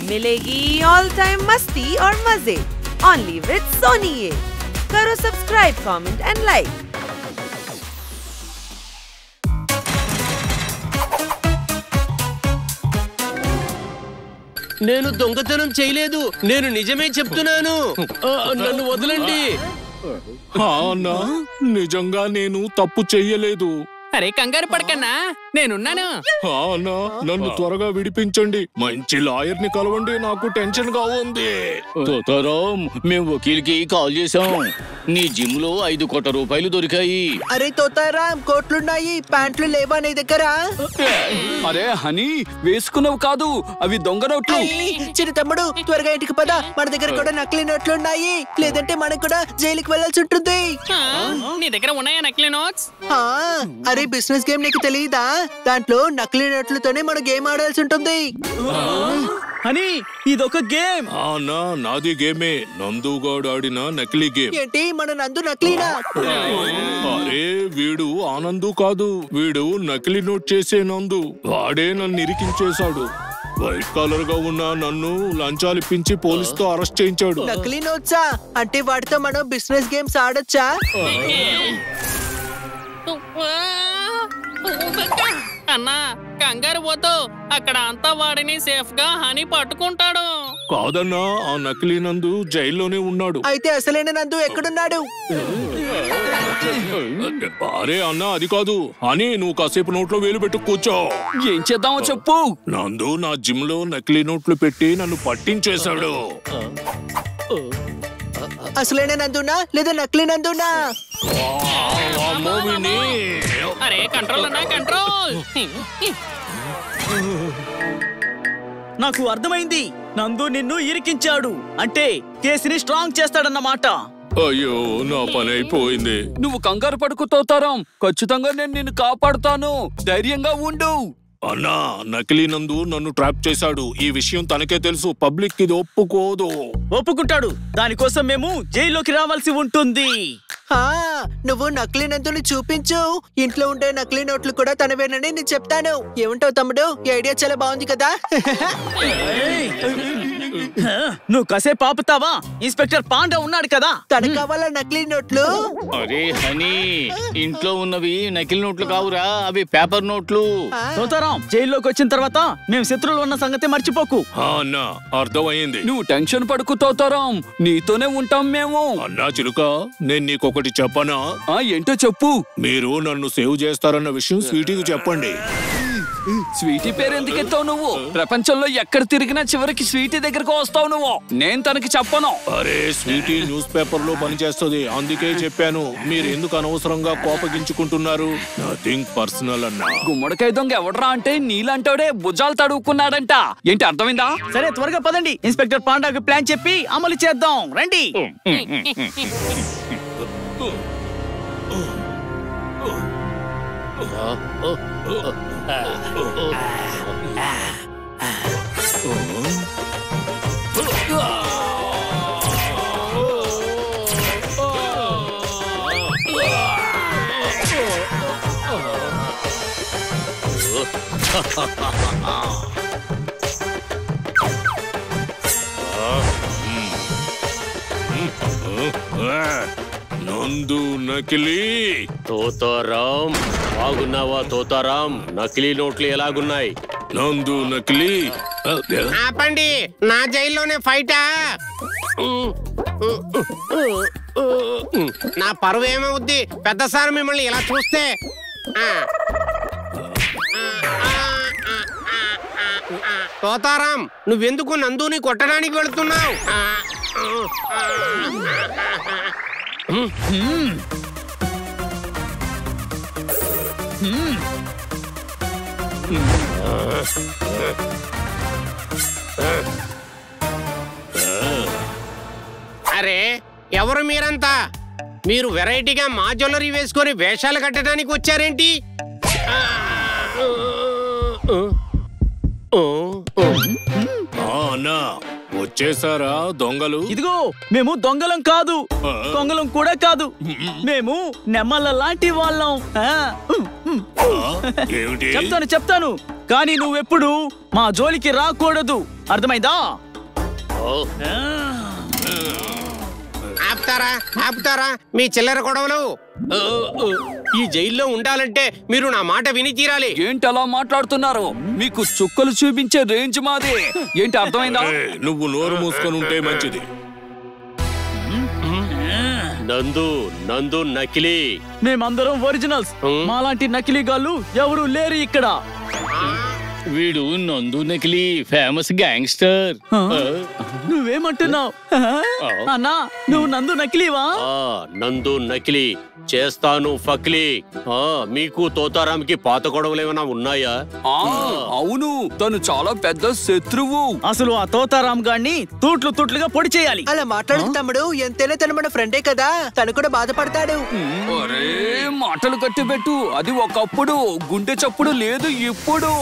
मिलेगी all time मस्ती और मजे ओनली विद सोनी ये। करो सब्सक्राइब, कमेंट एंड लाइक। నేను దొంగతనం చేయలేదు, నేను నిజమే చెప్తున్నాను. నన్ను వదలండి. అన్నా, నిజంగా నేను తప్పు చెయ్యలేదు. అరే కంగారు పడకన్నా, నేనున్నాను. అన్నా, నన్ను త్వరగా విడిపించండి. మంచి లాయర్ ని కలవండి, నాకు టెన్షన్ గా ఉంది. తోతారాం, మేము వకీల్కి కాల్ చేశాం. నీ జిమ్ లో 5 కోట్ల రూపాయలు దొరికాయి. అరే తోతారాం, కోట్లున్నాయి, ప్యాంట్లు లేవా నీ దగ్గర? అరే హనీ, వేసుకున్నావు కాదు, అవి దొంగ నోట్లు. చిన్న తమ్ముడు, త్వరగా ఇంటికి పద. మన దగ్గర కూడా నకిలీ నోట్లున్నాయి, లేదంటే మనం కూడా జైలుకి వెళ్ళాల్సి ఉంటుంది. నీ దగ్గర ఉన్నాయా నకిలీ నోట్స్? అరే బిజినెస్ గేమ్ నీకు తెలియదా? దాంట్లో నకిలీ నోట్లతోనే మనం గేమ్ ఆడాల్సి ఉంటుంది. హనీ, ఇదొక గేమ్. అన్నా, నాది గేమే, నందుగాడు ఆడిన నకిలీ గేమ్. ఏంటి, మన నందు నకిలీనా? అరే వీడు ఆనందు కాదు, వీడు నకిలీ నోట్ చేసే నందు. వాడే నన్ను ఇరికించేశాడు. వైట్ కాలర్ గా ఉన్న నన్ను లంచాలిప్పించి పోలీసుతో అరెస్ట్ చేయించాడు. నకిలీ నోట్సా? అంటే వాటితో మనం బిజినెస్ గేమ్స్ ఆడొచ్చా? అన్నా కంగారు పోతూ, అక్కడ అంతా వాడిని సేఫ్ గా హనీ పట్టుకుంటాడు. కాదన్నా, ఆ నకిలీ నందు జైల్లోనే ఉన్నాడు. అయితే అసలైన నందు ఎక్కడున్నాడు? అరే అన్నా, అది కాదు. అని నువ్వు కాసేపు నోట్లో వేలు పెట్టు కూర్చో. ఏం చేద్దామో చెప్పు. నందు నా జిమ్ లో నకిలీ నోట్లు పెట్టి నన్ను పట్టించేశాడు. అసలైన నందునా లేదా నకిలీ నందునా? అరే కంట్రోల్ అన్నా, కంట్రోల్. నాకు అర్థమైంది, నందు నిన్ను ఇరికించాడు అంటే కేసుని స్ట్రాంగ్ చేస్తాడన్నమాట. అయ్యో, నా పని అయిపోయింది. నువ్వు కంగారు పడుకు తోతారాం, ఖచ్చితంగా నేను నిన్ను కాపాడుతాను. ధైర్యంగా ఉండు. అన్నా, నకిలీ నందు నన్ను ట్రాప్ చేశాడు. ఈ విషయం తనకే తెలుసు. పబ్లిక్ ఇది ఒప్పుకోదు. ఒప్పుకుంటాడు. దానికోసం మేము జైల్లోకి రావాల్సి ఉంటుంది. నువ్వు నకిలీ నందుని చూపించు. ఇంట్లో ఉండే నకిలీ నోట్లు కూడా తనవేనని నేను చెప్తాను. ఏమంటావు తమ్ముడు? ఈ ఐడియా చాలా బాగుంది కదా? నువ్వు కాసేపు ఆపుతావా? ఇన్స్పెక్టర్ పాండా ఉన్నాడు కదా. తనకు కావాలా నకిలీ నోట్లు? అరే హనీ, ఇంట్లో ఉన్నవి నకిలీ నోట్లు కావురా, అవి పేపర్ నోట్లు. తోతారాం, జైల్లోకి వచ్చిన తర్వాత మేము శత్రువులు ఉన్న సంగతి మర్చిపోకు. అన్నా, అర్థమైంది. నువ్వు టెన్షన్ పడుకు తోతారాం, నీతోనే ఉంటాం మేము. అన్నా చిలుక, నేను నీకొకటి చెప్పనా? ఏంటో చెప్పు. మీరు నన్ను సేవ్ చేస్తారన్న విషయం స్వీటీకి చెప్పండి. స్వీటీ పేరు ఎందుకెత్తావు నువ్వు? ప్రపంచంలో ఎక్కడ తిరిగినా చివరికి స్వీటీ దగ్గరకు వస్తావు నువ్వు. నేను తనకి చెప్పను. అరే, స్వీటీ న్యూస్ పేపర్ లో పనిచేస్తుంది, అందుకే చెప్పాను. మీరు ఎందుకు అనవసరంగా కోపగించుకుంటున్నారు? నథింగ్ పర్సనల్ అన్నా. గుమ్మడికాయ దొంగ ఎవడరా అంటే నీలాంటోడే భుజాలు తడుక్కున్నాడంట. ఏంటి అర్థమైందా? సరే త్వరగా పదండి, ఇన్స్పెక్టర్ పాండాకి ప్లాన్ చెప్పి అమలు చేద్దాం. రండి. నందు నకిలీ. తోతారాం, బాగున్నావా తోతారాం? నకిలీ నోట్లు ఎలాగున్నాయి? నందు నకిలీ. ఆపండి, నా జైల్లోనే ఫైటా? నా పరువు ఏమవుద్ది పెద్ద సార్ మిమ్మల్ని ఇలా చూస్తే? తోతారాం, నువ్వెందుకు నందుని కొట్టడానికి వెళుతున్నావు? అరే, ఎవరు మీరంతా? మీరు వెరైటీగా మా జ్యువెలరీ వేసుకొని వేషాలు కట్టడానికి వచ్చారేంటి? అన్నా, వచ్చేసారా దొంగలు? ఇదిగో, మేము దొంగలం కాదు, దొంగలం కూడా కాదు. మేము నెమ్మల లాంటి వాళ్ళం. ఏమిటి? చెప్తాను. కానీ నువ్వెప్పుడు మా జోలికి రాకూడదు, అర్థమైందా? ఆపుతారా మీ చిల్లర గొడవలు. ఈ జైల్లో ఉండాలంటే మీరు నా మాట విని తీరాలి. ఏంటి అలా మాట్లాడుతున్నారు? మీకు చుక్కలు చూపించే రేంజ్ మాది. ఏంటి అర్థమైందా? నువ్వు నోరు మూసుకొని ఉంటే మంచిది. నందు నకిలీ. మేమందరం ఒరిజినల్స్. మాలాంటి నకిలీ గాళ్ళు ఎవరు లేరు ఇక్కడ. వీడు నందు నకిలీ ఫేమస్ గ్యాంగ్స్టర్. నువ్వేమంటున్నావు అన్నా? నువ్వు నందు నకిలీవా? నందు నకిలీ చేస్తాను ఫక్లీ. మీకు తోతారాంకి పాత గొడవలు ఏమైనా ఉన్నాయా? అవును, తను చాలా పెద్ద శత్రువు. అసలు ఆ తోతారాం గాన్ని తూట్లుగా పొడి చేయాలి. అలా మాట్లాడు తమ్ముడు, ఎంతైనా తను మన ఫ్రెండే కదా, తను కూడా బాధపడతాడు. అరే మాటలు కట్టిపెట్టు. అది ఒకప్పుడు, గుండె చప్పుడు లేదు ఇప్పుడు.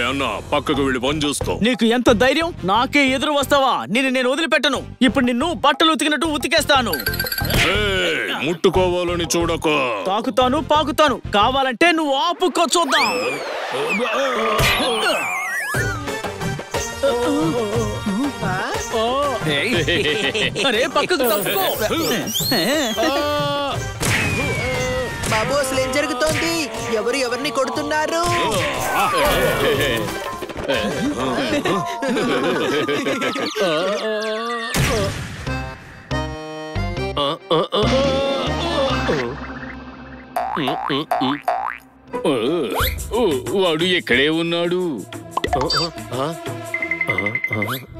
అన్న పక్కకు వెళ్ళి పని చూసుకో. నీకు ఎంత ధైర్యం? నాకే ఎదురు వస్తావా? నేను వదిలిపెట్టను. ఇప్పుడు నిన్ను బట్టలు ఉతికినట్టు ఉతికేస్తాను. ముట్టుకోవాలని చూడకో. పాకుతాను. కావాలంటే నువ్వు ఆపుకో, చూద్దాం. అరే పక్కకు తప్పుకో. బాబు అసలు ఏం జరుగుతోంది? ఎవరిని కొడుతున్నారు? వాడు ఎక్కడే ఉన్నాడు?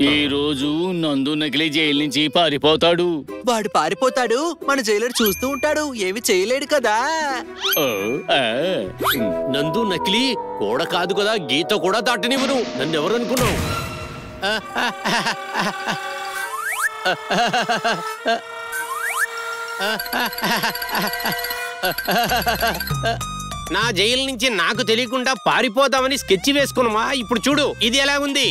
ఈ రోజు నందు నకిలీ జైలు నుంచి పారిపోతాడు. వాడు పారిపోతాడు, మన జైలర్ చూస్తూ ఉంటాడు, ఏమి చేయలేడు కదా. నందు నకిలీ కూడా కాదు కదా, గీత కూడా దాటనివ్వను. నన్ను ఎవరు అనుకున్నావు? నా జైలు నుంచి నాకు తెలియకుండా పారిపోదామని స్కెచ్ వేసుకున్నావా? ఇప్పుడు చూడు ఇది ఎలా ఉంది.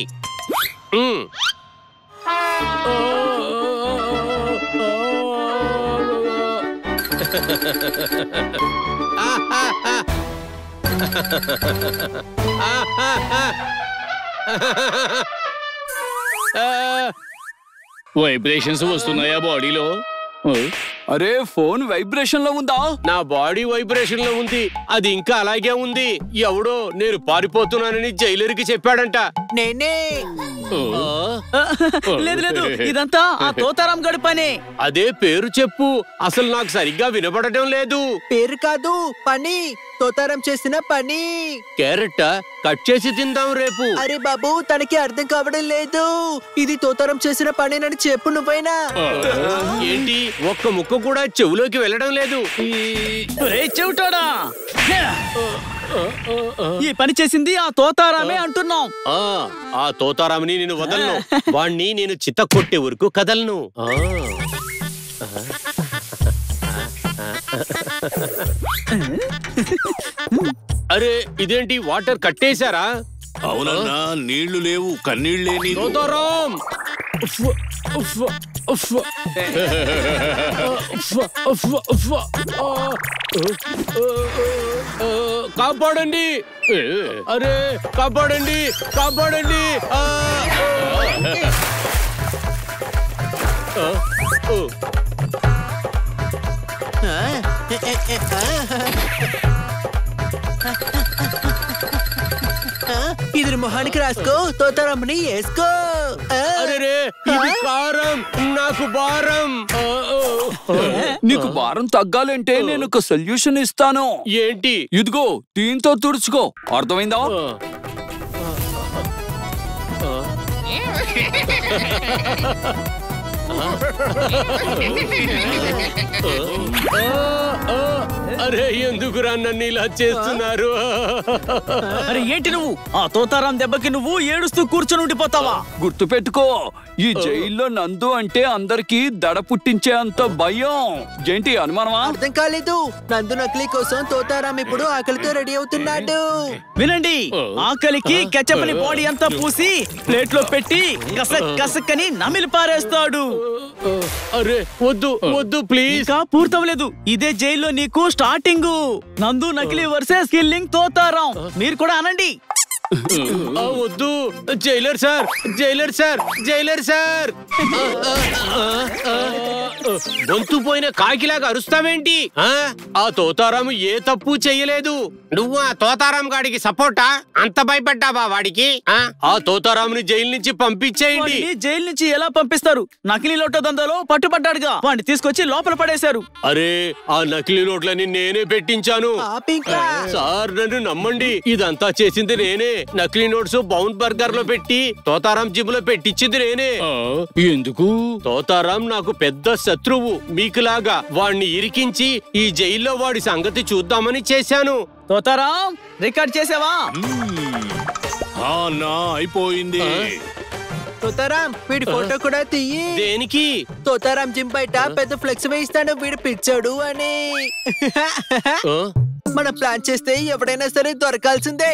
వైబ్రేషన్స్ వస్తున్నాయా బాడీలో? అరే ఫోన్ వైబ్రేషన్ లో ఉందా? నా బాడీ వైబ్రేషన్ లో ఉంది. అది ఇంకా అలాగే ఉంది. ఎవడో నేను పారిపోతున్నానని జైలర్కి చెప్పాడంట. నేనే. లేదు, ఇదంతా ఆ తోతారాం గడి పని. అదే పేరు చెప్పు, అసలు నాకు సరిగ్గా వినపడటం లేదు. పేరు కాదు, పని. తోతారాం చేసిన పని. క్యారెట్ కట్ చేసి తిందాం రేపు. అరే బాబు, తనకి అర్థం కావడం లేదు. ఇది తోతారాం చేసిన పనేనని చెప్పు నువ్వైనా. ఏంటి ఒక్క ముక్క కూడా చెవులోకి వెళ్ళడం లేదు? చెవిటోడా, ఈ పని చేసింది ఆ తోతారామే అంటున్నాం. ఆ తోతారాముని నేను వదలను. వాణ్ణి నేను చిత్త కొట్టే వరకు కదలను. అరే ఇదేంటి వాటర్ కట్టేశారా? అవునన్నా, నీళ్లు లేవు, కన్నీళ్లే నీళ్ళు. తోతారాం కాపాడండి, అరే కాపాడండి. ఇది మొహానికి రాసుకో, తోతారాంని వేసుకో. అరే ఇది కారం, నాకు భారం. నీకు భారం తగ్గాలంటే నేను ఒక సొల్యూషన్ ఇస్తాను. ఏంటి? ఇదిగో దీంతో తుడుచుకో, అర్థమైందా? అరే ఎందుకురా నన్ను ఇలా చేస్తున్నారు? అరే ఏంటి నువ్వు ఆ తోతారాం దెబ్బకి నువ్వు ఏడుస్తూ కూర్చొని ఉండిపోతావా? గుర్తు పెట్టుకో, ఈ జైల్లో నందు అంటే అందరికి దడ పుట్టించే అంత భయం. ఏంటి అనుమానమా? అర్థం కాలేదు. నందు నకిలీ కోసం తోతారాం ఇప్పుడు ఆకలితో రెడీ అవుతున్నాడు. వినండి, ఆకలికి కెచపని బాడీ అంతా పూసి ప్లేట్ లో పెట్టి కసక్ కసక్ అని నమిలి పారేస్తాడు. అరే వద్దు వద్దు ప్లీజ్. ఇంకా పూర్తవలేదు. ఇదే జైల్లో నీకు స్టార్టింగ్. నందు నకిలీ వర్సెస్ కిల్లింగ్ తోతారాం. మీరు కూడా అనండి. వద్దు Jailer sir, Jailer sir, Jailer sir. గొంతు పోయిన కాకిలాగా అరుస్తావేంటి? ఆ తోతారాం ఏ తప్పు చెయ్యలేదు. నువ్వు ఆ తోతారాం గాడికి సపోర్టా? అంత భయపడ్డావా వాడికి? ఆ తోతారాంని జైలు నుంచి పంపించేయండి. జైలు నుంచి ఎలా పంపిస్తారు? నకిలీ లోటో దందాలో పట్టుబడ్డాడుగా, వాడిని తీసుకొచ్చి లోపల పడేశారు. అరే ఆ నకిలీ నోట్లని నేనే పెట్టించాను సార్, నన్ను నమ్మండి. ఇదంతా చేసింది నేనే. నకిలీ నోట్స్ బౌన్ బర్గర్ లో పెట్టి తోతారాం జిమ్ లో పెట్టించింది నేనే. ఎందుకు? తోతారాం నాకు పెద్ద శత్రువు. మీకులాగా వాణ్ణి ఇరికించి ఈ జైల్లో వాడి సంగతి చూద్దామని చేశాను. తోతారాం రికార్డ్ చేసావా? అన్నా అయిపోయింది. తోతారాం వీడి ఫోటో కూడా తీయి. దేనికి? తోతారాం జిమ్ బయట పెద్ద ఫ్లెక్స్ వేయిస్తాడు వీడు పిచ్చాడు అని. మనం ప్లాన్ చేస్తే ఎవడైనా సరే దొరకాల్సిందే.